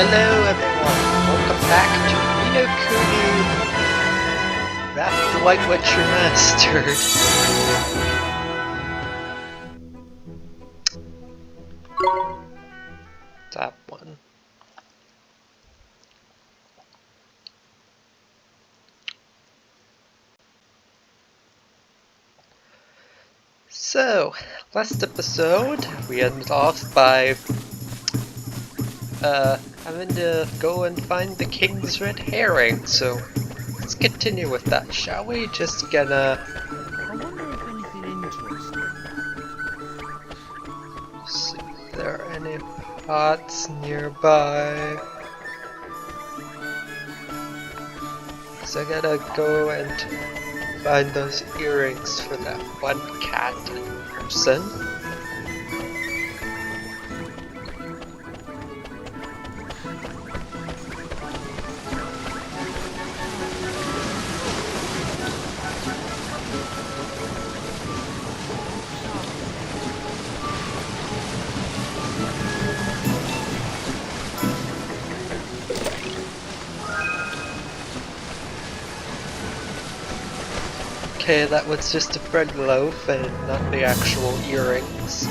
Hello everyone, welcome back to Kuni Wrath, the White Witch Remastered. That one. So, last episode we ended off by having to go and find the king's red herring, so let's continue with that, shall we? Just gonna I wonder if anything interesting. see if there are any pots nearby. So I gotta go and find those earrings for that one cat person. Okay, that was just a bread loaf and not the actual earrings.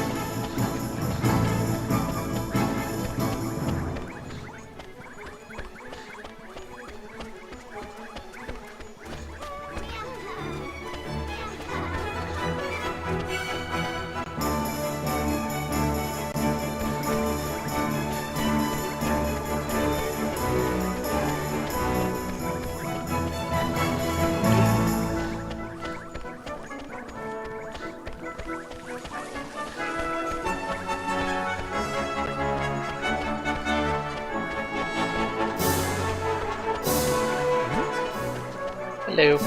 Hello.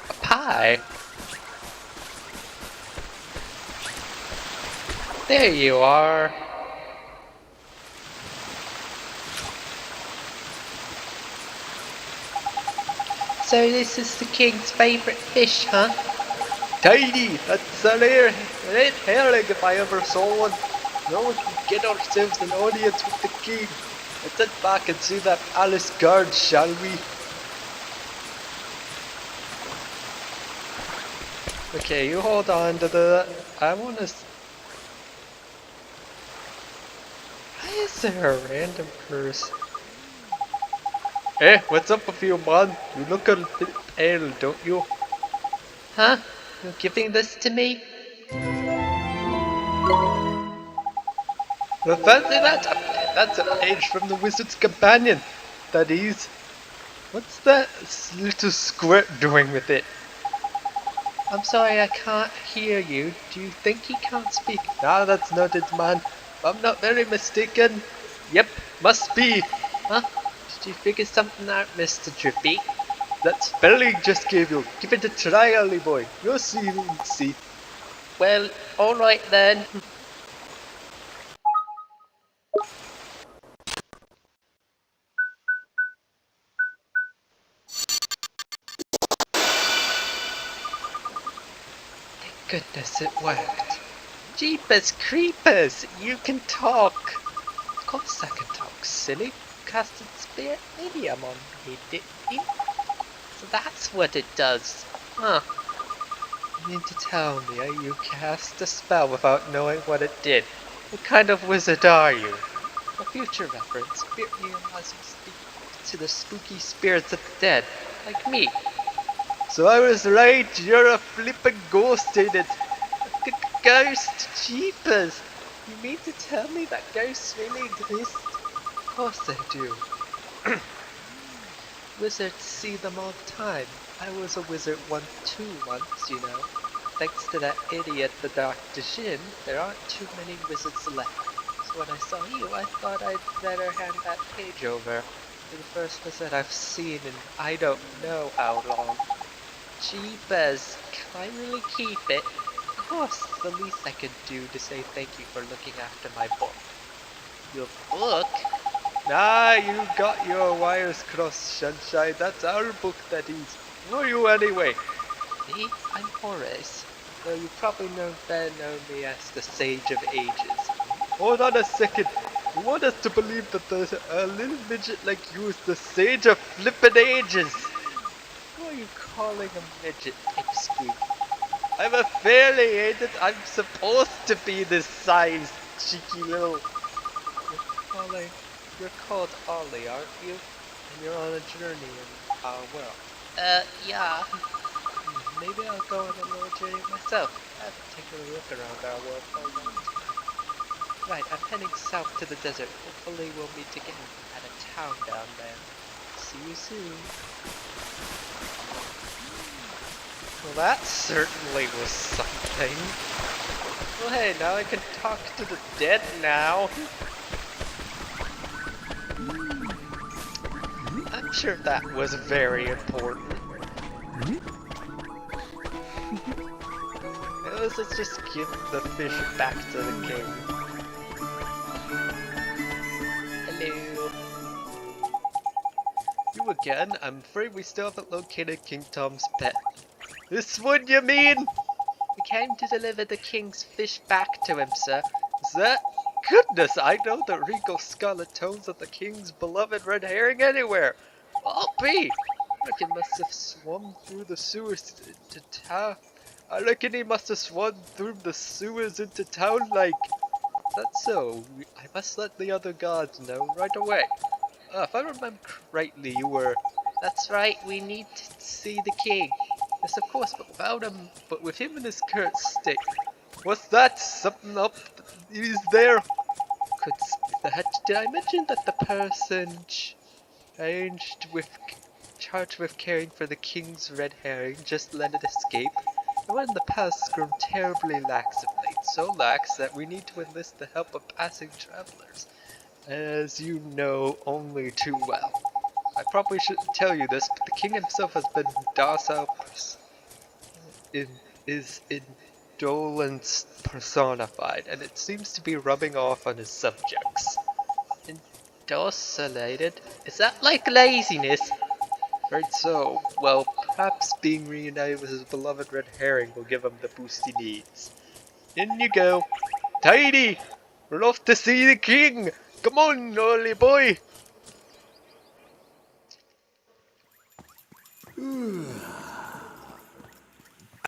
A pie? There you are. So this is the king's favorite fish, huh? Tidy! That's a red herring if I ever saw one. Now we can get ourselves an audience with the king. Let's head back and see that palace guard, shall we? Okay, you hold on to the... I wanna... Why is there a random person? Hey, what's up with you, man? You look a bit pale, don't you? Huh? You're giving this to me? Well, fancy that! That's a page from the Wizard's Companion. That is. What's that little squirt doing with it? I'm sorry, I can't hear you. Do you think he can't speak? Ah, that's noted, man. If I'm not very mistaken. Yep, must be. Huh? Did you figure something out, Mr. Drippy? That spelling just gave you. Give it a try, early boy. You'll see, you'll see. Well, alright then. Thank goodness it worked. Jeepers creepers, you can talk. Of course I can talk, silly. Casted spirit medium on me, didn't you? So that's what it does. Huh. You mean to tell me you cast a spell without knowing what it did? What kind of wizard are you? For future reference, spirit medium lets you speak to the spooky spirits of the dead, like me. So I was right, you're a flippin' ghost, ain't it? Ghost, jeepers! You mean to tell me that ghosts really exist? Of course they do. Wizards see them all the time. I was a wizard once, you know. Thanks to that idiot, the Dr. Shin, there aren't too many wizards left. So when I saw you, I thought I'd better hand that page over. You're the first wizard I've seen in I don't know how long. Jeepers, can I really keep it? Of course, the least I could do to say thank you for looking after my book. Your book? Nah, you got your wires crossed, Sunshine. That's our book that is. Who are you anyway? Me? I'm Horace. Though you probably better know me as the Sage of Ages. Hold on a second. You want us to believe that a little midget like you is the Sage of Flippin' Ages? Who are you calling a midget, Pipsqueak? I'm a affiliated. I'm supposed to be this size, cheeky little. You're called Ollie, aren't you? And you're on a journey in our world. Yeah. Maybe I'll go on a little journey myself. I've taken a look around our world for a long time. Right, I'm heading south to the desert. Hopefully we'll meet again at a town down there. See you soon. Well, that certainly was something. Well, hey, now I can talk to the dead now. I'm sure that was very important. Let's just give the fish back to the king. Hello. You again? I'm afraid we still haven't located King Tom's pet. This one, you mean? We came to deliver the king's fish back to him, sir. Is that? Goodness, I know the regal scarlet tones of the king's beloved red herring anywhere. I'll be. I reckon must have swum through the sewers into town. I reckon he must have swum through the sewers into town like. That's so. I must let the other guards know right away. If I remember correctly, you were. That's right. We need to see the king. Yes, of course, but with him in his current state. What's that? Something up? Is there? Did I mention that the person charged with caring for the king's red herring just let it escape? The one in the past has grown terribly lax of late, so lax that we need to enlist the help of passing travelers, as you know only too well. I probably shouldn't tell you this, but the king himself has been docile, is indolence personified, and it seems to be rubbing off on his subjects. Indocilated? Is that like laziness? Right so. Well, perhaps being reunited with his beloved red herring will give him the boost he needs. In you go. Tidy! We're off to see the king! Come on, Ollie boy!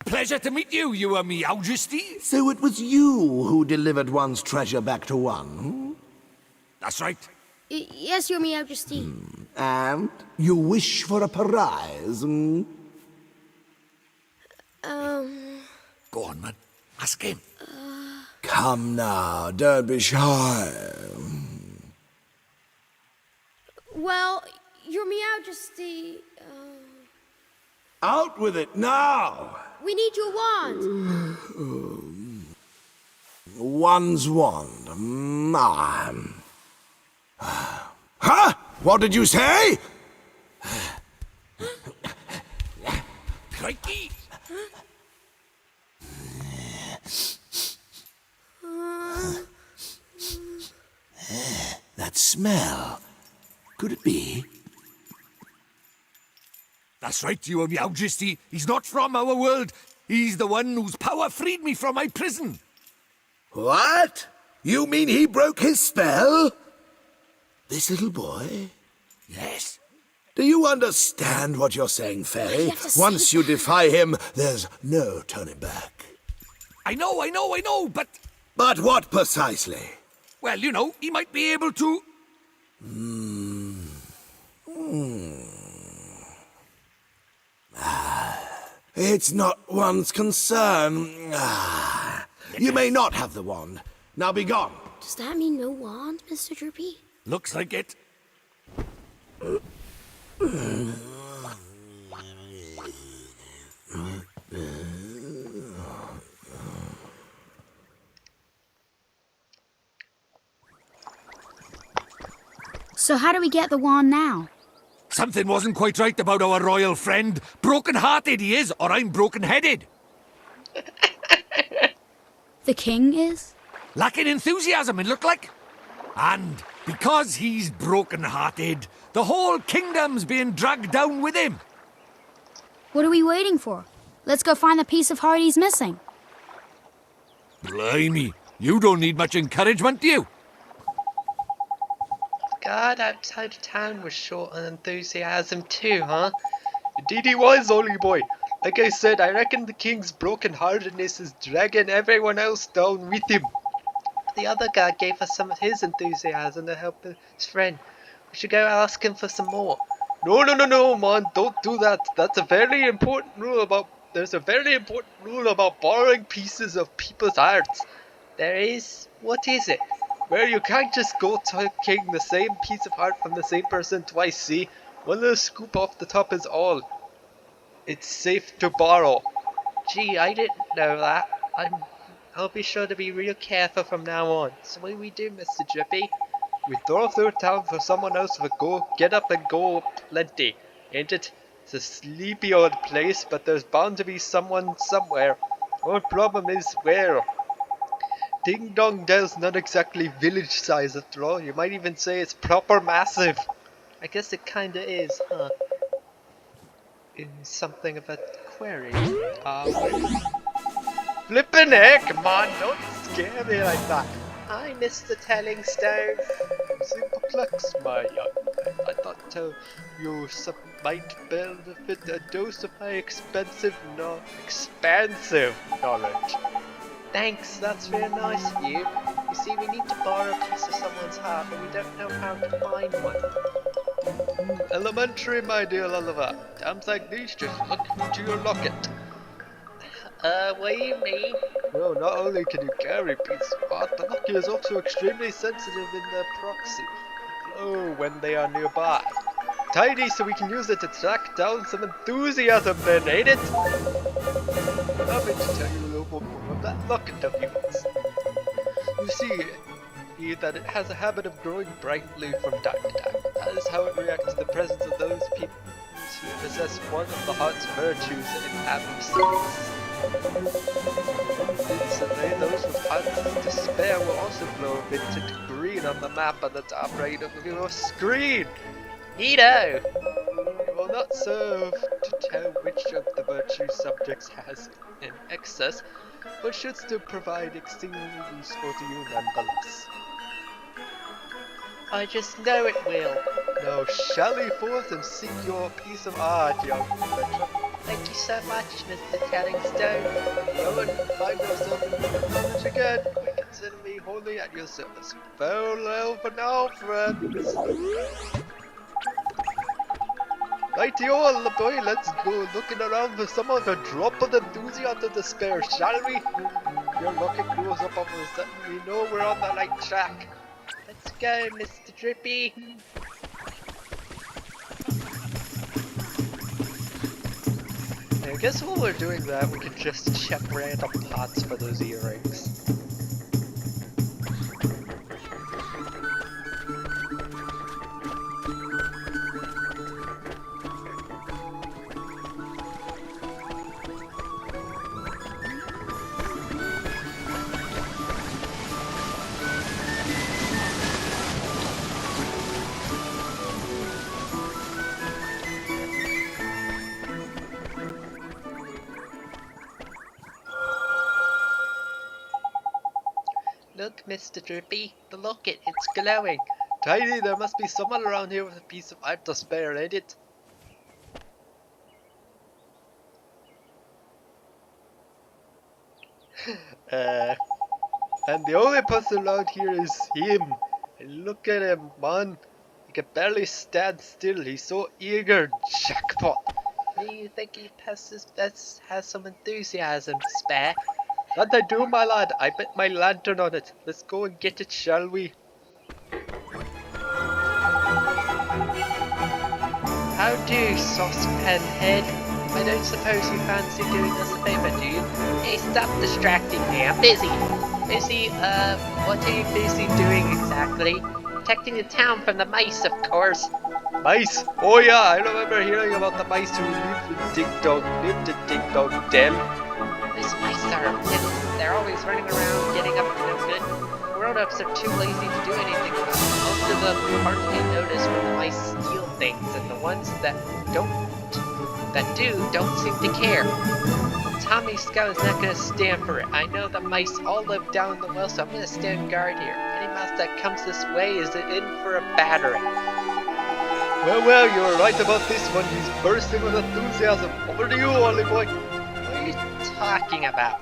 Pleasure to meet you, Your Majesty. So it was you who delivered one's treasure back to one, hmm? That's right. Yes, Your Majesty. And you wish for a prize, hmm? Go on, man. Ask him. Come now, don't be shy. Well, Your Majesty, Out with it now! we need your wand. One's wand. Huh? What did you say? Crikey! That smell. Could it be? That's right, Your Majesty. He's not from our world. He's the one whose power freed me from my prison. What? You mean he broke his spell? This little boy? Yes. Do you understand what you're saying, Fairy? You have to say Once you defy him, there's no turning back. I know, but... But what precisely? Well, you know, he might be able to... It's not one's concern. You may not have the wand. Now be gone. Does that mean no wand, Mr. Droopy? Looks like it. So how do we get the wand now? Something wasn't quite right about our royal friend. Broken-hearted he is, or I'm broken-headed. The king is? Lacking enthusiasm, it looked like. And Because he's broken-hearted, the whole kingdom's being dragged down with him. What are we waiting for? Let's go find the piece of heart he's missing. Blimey, you don't need much encouragement, do you? God outside of town was short on enthusiasm too, huh? Indeed he was, Ollie boy. Like I said, I reckon the king's broken-heartedness is dragging everyone else down with him. The other guy gave us some of his enthusiasm to help his friend. We should go ask him for some more. No, man, don't do that. There's a very important rule about borrowing pieces of people's hearts. There is? What is it? Well, you can't just go taking the same piece of heart from the same person twice, see? One little scoop off the top is all. It's safe to borrow. Gee, I didn't know that. I'll be sure to be real careful from now on. So what do we do, Mr. Drippy? We throw through town for someone else to go, get up and go plenty, ain't it? It's a sleepy old place, but there's bound to be someone somewhere. Only problem is where. Ding Dong Dell's not exactly village size after all. You might even say it's proper massive. I guess it kinda is, huh? In something of a query. Flippin' heck, man, don't scare me like that. Hi, Mr. Telling Stone. You seem perplexed, my young man. I thought you might benefit a dose of my expansive knowledge. Thanks, that's very nice of you. You see, we need to borrow a piece of someone's heart, but we don't know how to find one. Elementary, my dear Oliver. Times like these, just look into your locket. What do you mean? Well, not only can you carry pieces of art, the locket is also extremely sensitive in their proxy. Glow when they are nearby. Tidy so we can use it to track down some enthusiasm then, ain't it? Allow me to tell you a little more of that locket of yours. You see that it has a habit of glowing brightly from time to time. That is how it reacts to the presence of those people who possess one of the heart's virtues in absence. Instantly, those with hearts of despair will also glow vintage green on the map at the top right of your screen. Neato! It will not serve to tell which of the virtue subjects has in excess, but should still provide exceedingly useful to you nonetheless. I just know it will. Now sally forth and seek your piece of art, young adventurer. Thank you so much, Mr. Tellingstone. Go and find yourself in the village again. We consider me wholly at your service. Farewell for now, friends. Rightio, the boy, let's go looking around for some of a drop of enthusiasm to spare, shall we? Your locket goes up all of a sudden, we know we're on the right track. Let's go, Mr. Drippy. I guess while we're doing that, we can just check random pots for those earrings. Look, Mr. Drippy, the locket, it's glowing. Tidy, there must be someone around here with a piece of art to spare, ain't it? And the only person around here is him. And look at him, man. He can barely stand still, he's so eager, jackpot. Do you think he has some enthusiasm to spare? That I do, my lad. I bet my lantern on it. Let's go and get it, shall we? How do, saucepan head? I don't suppose you fancy doing us a favour, do you? Hey, stop distracting me. I'm busy. What are you busy doing exactly? Protecting the town from the mice, of course. Mice? Oh yeah, I remember hearing about the mice who lived in Ding Dong Den. These mice are little. They're always running around, getting up to no good. The world grown-ups are too lazy to do anything about it. Most of them hardly notice when the mice steal things, and the ones that don't seem to care. Tommy Scout is not gonna stand for it. I know the mice all live down the well, so I'm gonna stand guard here. Any mouse that comes this way is in for a battering. Well, you're right about this one. He's bursting with enthusiasm. Over to you, Ollie boy. What are you talking about?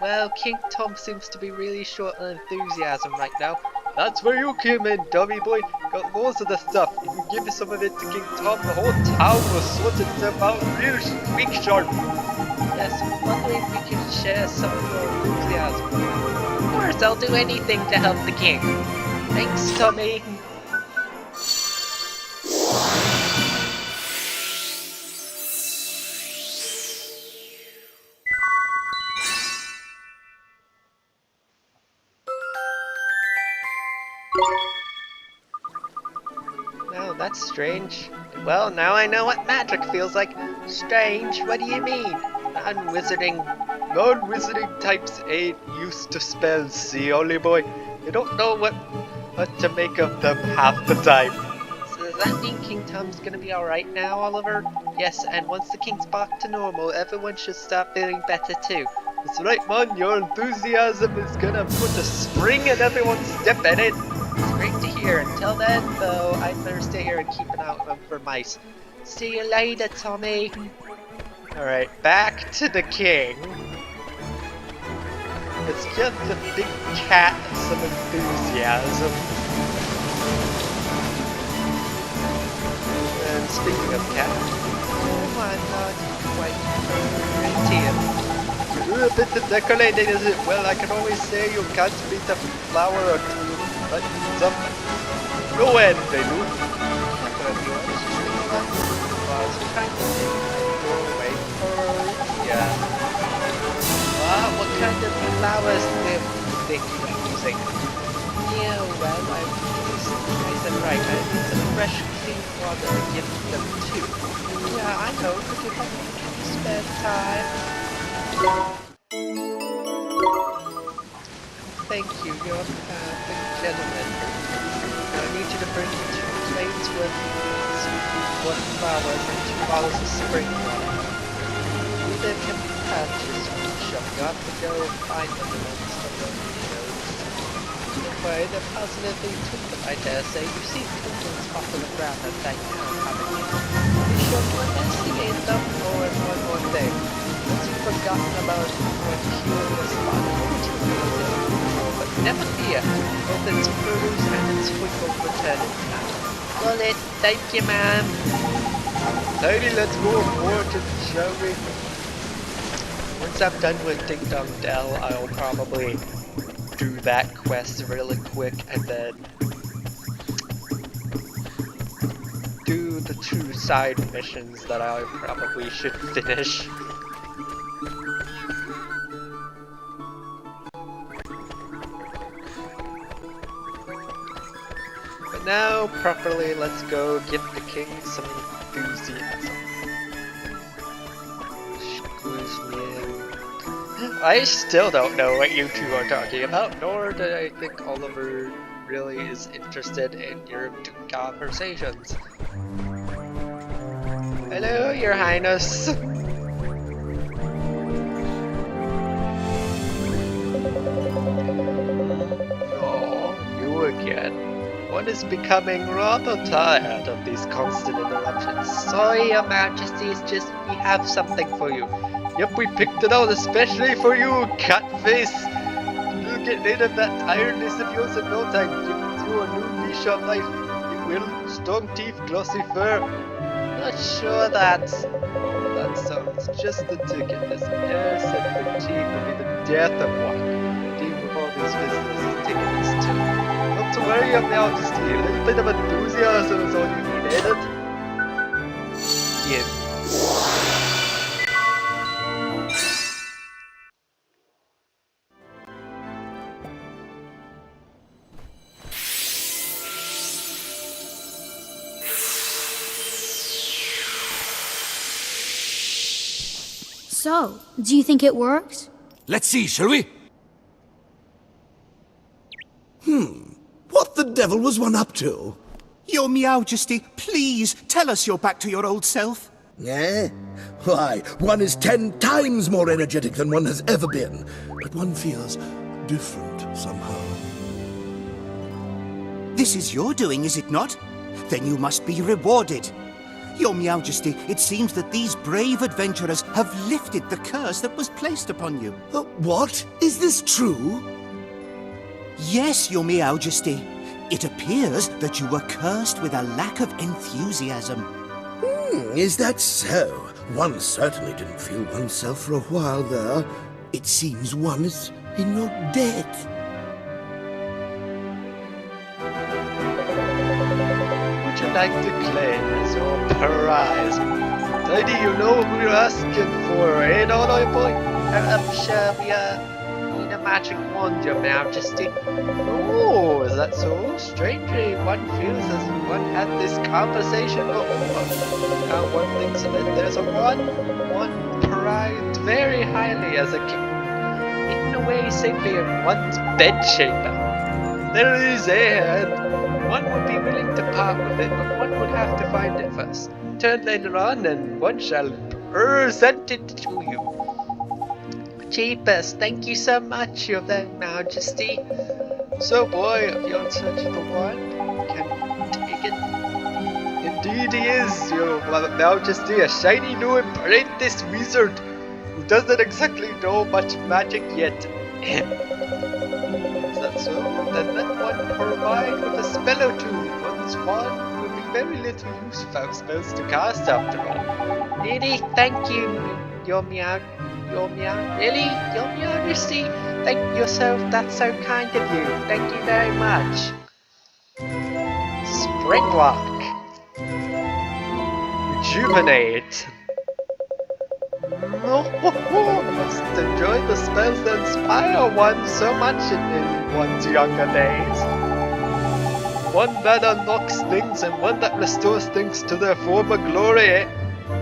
Well, King Tom seems to be really short on enthusiasm right now. That's where you came in, dummy boy. Got most of the stuff. If you give some of it to King Tom, the whole town will sort itself out real quick sharp. Yes, luckily we can share some of your enthusiasm. Of course, I'll do anything to help the king. Thanks, Tommy. Oh, that's strange. Well, now I know what magic feels like. Strange? What do you mean? Non-wizarding types ain't used to spells, see, Ollie boy? You don't know what to make of them half the time. So does that mean King Tom's gonna be alright now, Oliver? Yes, and once the king's back to normal, everyone should start feeling better too. That's right, man. Your enthusiasm is gonna put a spring in everyone's step in it. It's great to hear. Until then, though, I'd better stay here and keep an eye out for mice. See you later, Tommy. Alright, back to the king. Let's get the big cat some enthusiasm. And speaking of cat, Oh, I'm not quite pretty. you're a bit of decorating, is it? Well, I can always say you can't beat a flower or two, but something. No end, they do. What kind of flowers do you think you're using? Yeah, well, I'm nice and right. I need some fresh, clean water to give them too. Yeah, I know. Could you help me spare time? Thank you. You're a big gentleman. I need you to bring me 2 plates worth flowers and 2 bottles of spring water. Either can be purchased from the shop. You have to go and find them amongst the windows. Don't worry, they're positively took them, I dare say. You've seen tokens off of the ground at that town, haven't you? Be sure to investigate them or in one more thing. Once you've forgotten about what curious spot, but never fear, both its produce and its quick will return in time. Got it. Thank you, ma'am. Lady, let's go aboard, shall we? Once I'm done with Ding Dong Dell, I'll probably do that quest really quick and then do the 2 side missions that I probably should finish. But now, properly, let's go give the king some enthusiasm. Excuse me. I still don't know what you two are talking about, nor do I think Oliver really is interested in your two conversations. Hello, Your Highness. Oh, you again. One is becoming rather tired of these constant interruptions. Sorry, Your Majesty, it's just we have something for you. Yep, we picked it out especially for you, Catface! You'll get rid of that tiredness of yours in no time, giving you a new leash on life. You will. Strong teeth, glossy fur. Not sure that. That sounds just the ticket. This air said fatigue will be the death of one. Deal with all these business is taking this too. Not to worry, Your Majesty. A little bit of enthusiasm is all you need, ain't it? Yeah. So, do you think it works? Let's see, shall we? devil was one up to? Your Meowjesty, please tell us you're back to your old self. Eh? Why, one is 10 times more energetic than one has ever been. But one feels different somehow. This is your doing, is it not? Then you must be rewarded. Your Meowjesty, it seems that these brave adventurers have lifted the curse that was placed upon you. What? Is this true? Yes, Your Meowjesty. It appears that you were cursed with a lack of enthusiasm. Is that so? One certainly didn't feel oneself for a while there. It seems one is in your debt. Would you like to claim as your prize? Lady, you know who you're asking for, eh, Dodo boy? I'm sure we need a magic wand, Your Majesty. Oh, is that so? Strangely, one feels as if one had this conversation before. Now one thinks that there's a one prized very highly as a king. Hidden away safely in one's bedchamber. There it is, eh? One would be willing to part with it, but one would have to find it first. Return later on, and one shall present it to you. Jeepers, thank you so much, Your Majesty. So, boy, if you're in search of the one, can take it. Indeed, he is, Your Majesty, a shiny new apprentice wizard who doesn't exactly know much magic yet. Is that so? Then let one provide with a spell or two. One's wand will be very little use without spells to cast after all. Really, thank you, Your Majesty. Thank yourself, that's so kind of you. Thank you very much. Springlock. Rejuvenate. Must enjoy the spells that inspire one so much in one's younger days. One that unlocks things and one that restores things to their former glory, eh?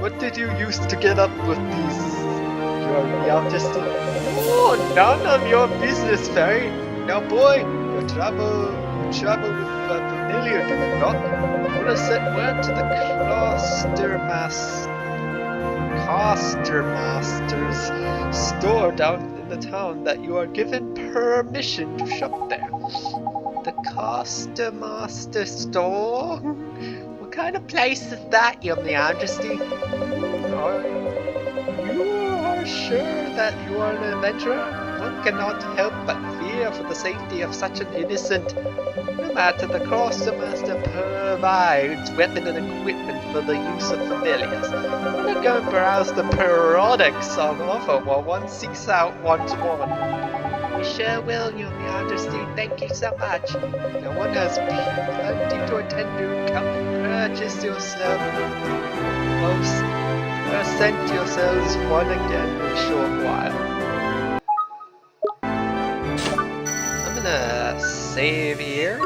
What did you use to get up with these? Your Majesty? Oh, none of your business, Fairy. Now, boy, you travel with a familiar, do you not? I want to send word to the Castermaster's store down in the town that you are given permission to shop there. The Castermaster store? What kind of place is that, Your Majesty? You are sure that you are an adventurer? One cannot help but fear for the safety of such an innocent. No matter, the Castermaster provides weapon and equipment for the use of familiars. I'm gonna go and browse the products on offer while one seeks out one's wand. We sure will, Your Majesty. Thank you so much. No one has plenty to attend to. Come and purchase yourself. Present yourselves one again in a short while. I'm gonna save here.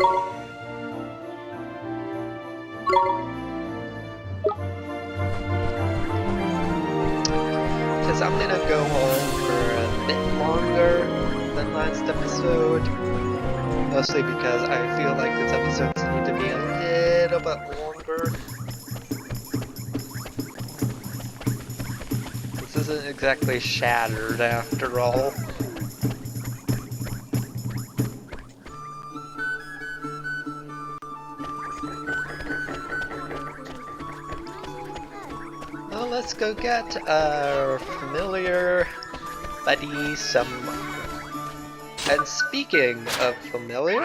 Because I'm gonna go on for a bit longer than last episode. Mostly because I feel like this episodes need to be a little bit longer. This isn't exactly Shattered after all. Well, let's go get our familiar buddy some. And speaking of familiar,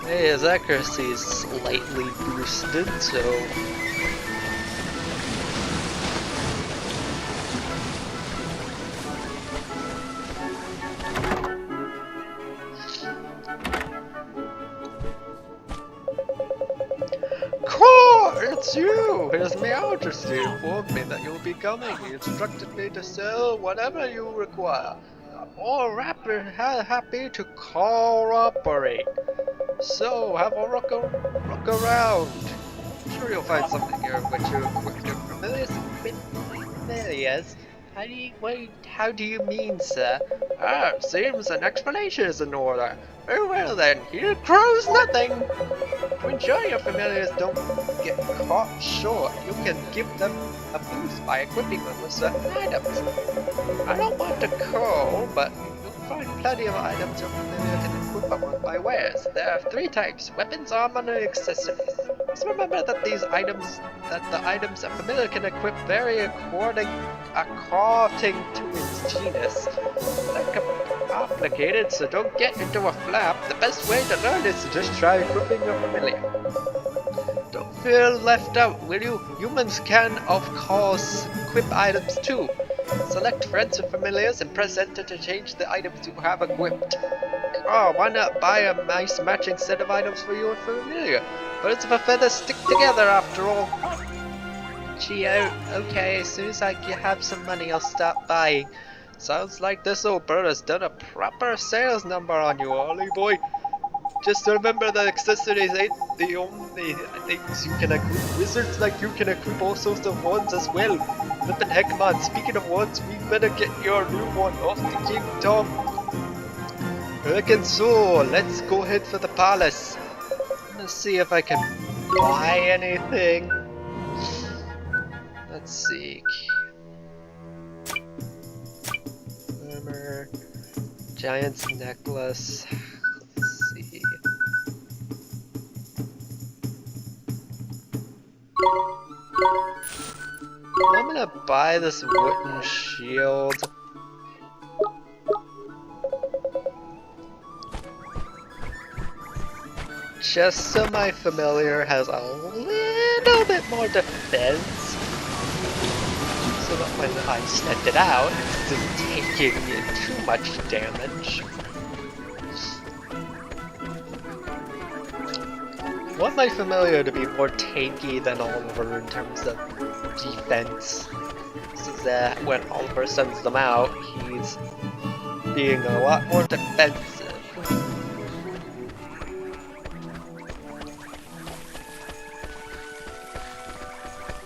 hey, his accuracy is slightly boosted, so it's you! His Majesty informed me that you will be coming. He instructed me to sell whatever you require. I'm all happy to cooperate. So, have a look around. I'm sure you'll find something here which you're familiar equip familiars? How do you mean, sir? Ah, seems an explanation is in order. Very well then, here grows nothing. To ensure your familiars don't get caught short, you can give them a boost by equipping them with certain items. I don't want to call, but you'll find plenty of items your familiar can equip upon my wares. There are 3 types: weapons, armor, and accessories. Just remember that the items a familiar can equip vary according to its genus. They're complicated, so don't get into a flap. The best way to learn is to just try equipping your familiar. Don't feel left out, will you? Humans can, of course, equip items too. Select friends and familiars and press enter to change the items you have equipped. Oh, why not buy a nice matching set of items for your familiar? Birds of a feather stick together after all. Gee, okay, as soon as I have some money I'll start buying. Sounds like this old bird has done a proper sales number on you, Ollie boy. Just remember that accessories ain't the only things you can equip. Wizards like you can equip all sorts of wands as well. Flippin' heck man, speaking of wands, we better get your new one off to King Tom. Reckon so, let's go head for the palace. Let's see if I can buy anything. Let's see. Armor, giant's necklace. Let's see. I'm gonna buy this wooden shield. Just so my familiar has a little bit more defense. So that when I send it out, it isn't taking too much damage. I want my familiar to be more tanky than Oliver in terms of defense. So that when Oliver sends them out, he's being a lot more defensive.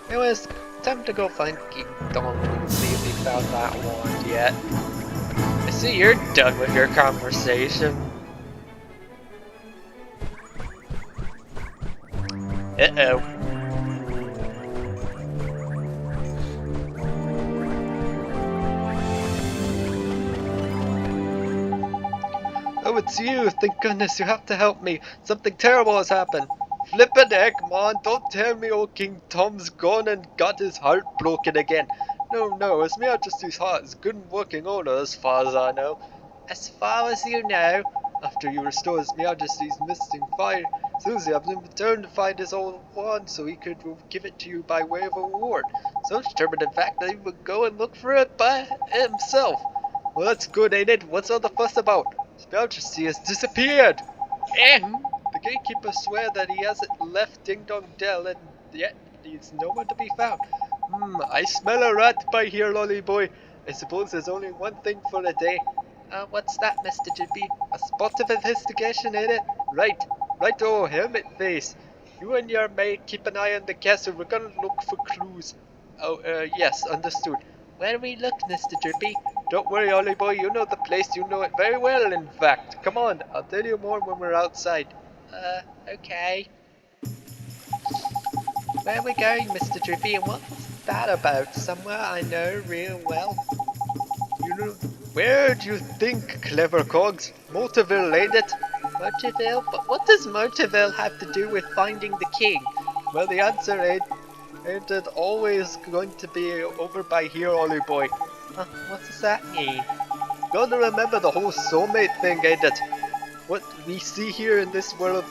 Anyways, time to go find King Dong and see if he found that wand yet. I see you're done with your conversation. Uh-oh. Oh, it's you! Thank goodness, you have to help me! Something terrible has happened! Flippin' heck, man! Don't tell me old King Tom's gone and got his heart broken again! No, His Majesty's heart is good and working order as far as I know. As far as you know? After you restore His Majesty's missing fire, Susie has been returned to find his old wand so he could give it to you by way of a reward. So determined in fact that he would go and look for it by himself. Well, that's good, ain't it? What's all the fuss about? His Majesty has disappeared! The gatekeepers swear that he hasn't left Ding Dong Dell and yet he's nowhere to be found. I smell a rat by here, lolly boy. I suppose there's only one thing for the day. What's that, Mr. Jippy? A spot of investigation, ain't it? Right, oh, helmet face. You and your maid keep an eye on the castle. We're gonna look for clues. Oh, yes, understood. Where do we look, Mr. Drippy? Don't worry, Ollie boy, you know the place, you know it very well, in fact. Come on, I'll tell you more when we're outside. Okay. Where are we going, Mr. Drippy, and what's that about? Somewhere I know real well. You know, where do you think, clever cogs? Motorville, ain't it? Motorville? But what does Motorville have to do with finding the king? Well, the answer ain't it always going to be over by here, Ollie boy? What does that mean? Gotta remember the whole soulmate thing, ain't it? What we see here in this world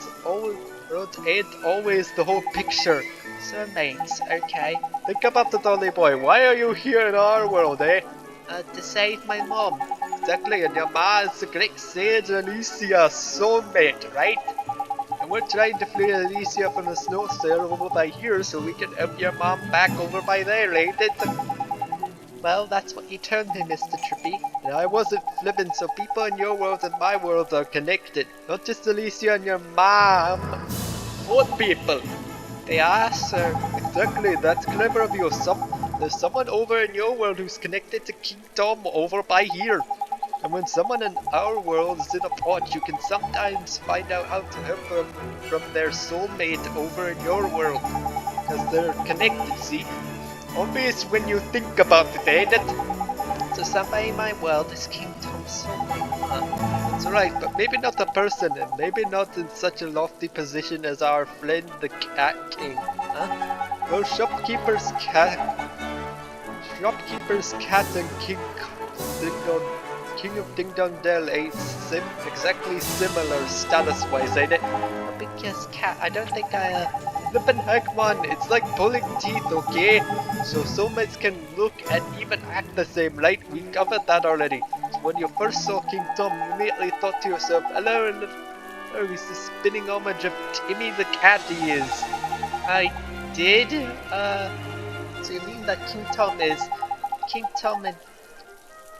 ain't always the whole picture. Soulmates, okay. Think about it, Ollie boy. Why are you here in our world, eh? To save my mom. Exactly, and your ma is the great sage Alicia, soulmate, right? And we're trying to flee Alicia from the snow stair over by here so we can help your mom back over by there, ain't it? Well, that's what you told me, Mr. Trippy. And I wasn't flippin', so people in your world and my world are connected. Not just Alicia and your mom. What people? They are, sir. Exactly, that's clever of you, some. there's someone over in your world who's connected to King Tom over by here. And when someone in our world is in a pot, you can sometimes find out how to help them from their soulmate over in your world. Because they're connected, see? Obvious when you think about it, ain't it? So somebody in my world is King Tom's soulmate. That's right, but maybe not a person, and maybe not in such a lofty position as our friend the Cat King. Huh? Well, shopkeeper's cat and King of Ding Dong Dell ain't exactly similar status-wise, ain't it? Because cat, I don't think flippin' heck man, it's like pulling teeth, okay? So soulmates can look and even act the same, right? We covered that already. So when you first saw King Tom, you immediately thought to yourself, hello, and he's the spinning homage of Timmy the cat he is. I did? So you mean that King Tom and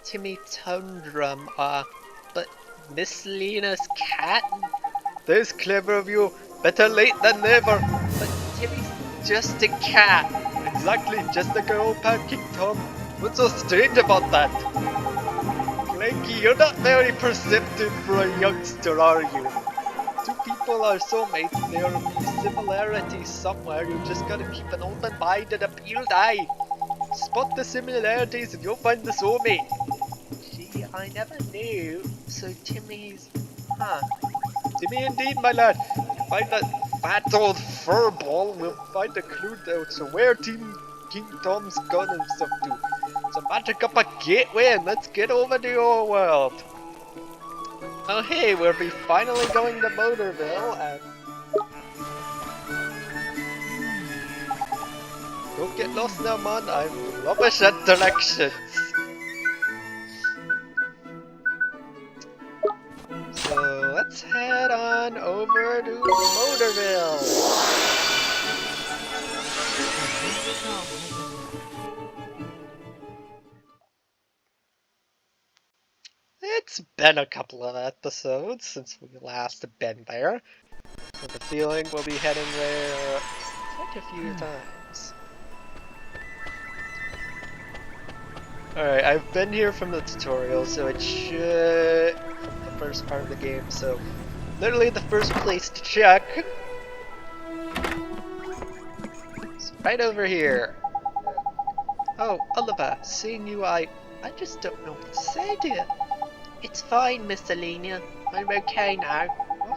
Timmy Tundrum but Miss Lena's cat? That's clever of you. Better late than never. But Timmy's just a cat. Exactly, just like our old pal King Tom. What's so strange about that? Clanky, you're not very perceptive for a youngster, are you? Two people are soulmates. There are similarities somewhere. You just gotta keep an open mind and a peeled eye. Spot the similarities and you'll find the soulmate. Gee, I never knew. So Timmy's... Timmy indeed, my lad. You find that fat old furball, we'll find a clue out to where King Tom's gone and stuff to. So magic up a gateway and let's get over to your world. Oh hey, we'll be finally going to Moderville and... Don't get lost now, man. I'm rubbish at directions. So let's head on over to Moderville. It's been a couple of episodes since we last been there. I have a feeling we'll be heading there quite a few times. Alright, I've been here from the tutorial, so it should... from the first part of the game, so... literally the first place to check! It's right over here. Oh, Oliver, seeing you I just don't know what to say, dear. It's fine, Miss Alenia. I'm okay now.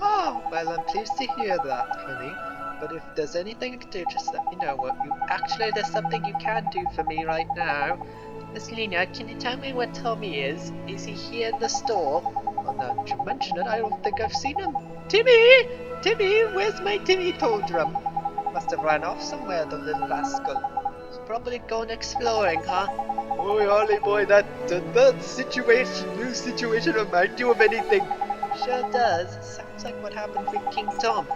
Oh, well, I'm pleased to hear that, honey. But if there's anything I can do, just let me know what you... Actually, there's something you can do for me right now. Miss Lena, can you tell me where Tommy is? Is he here in the store? Well, now that you mention it, I don't think I've seen him. Timmy! Timmy, where's my Timmy Toldrum? Must have run off somewhere, the little rascal. He's probably going exploring, huh? Oh, Harley boy, that new situation remind you of anything? Sure does. Sounds like what happened with King Tom.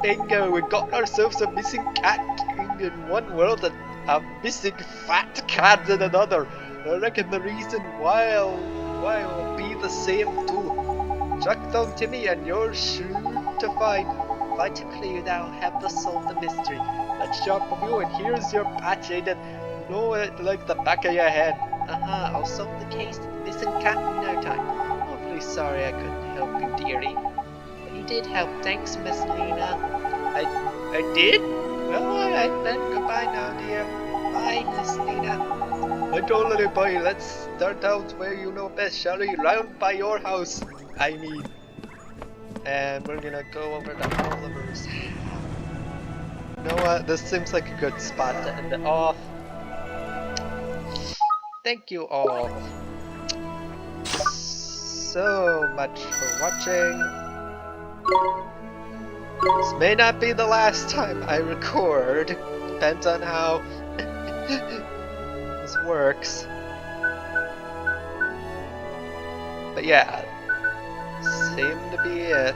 Bingo, we got ourselves a missing cat king in one world and a missing fat cat in another. I reckon the reason why will be the same too. Track down Timmy and you're sure to find. Find a clue that'll help us solve the mystery. That's sharp of you, and here's your patch, Aiden. Know it like the back of your head. I'll solve the case of the missing cat in no time. Awfully sorry I couldn't help you, dearie. But you did help, thanks, Miss Lena. I did? Well, alright then, goodbye now, dear. Bye, Miss Lena. I totally bye. Let's start out where you know best, shall we? Round by your house, I mean. And we're gonna go over to Oliver's house. You know what? This seems like a good spot to end it off. Thank you all so much for watching. This may not be the last time I record. Depends on how this works. But yeah, seemed to be it.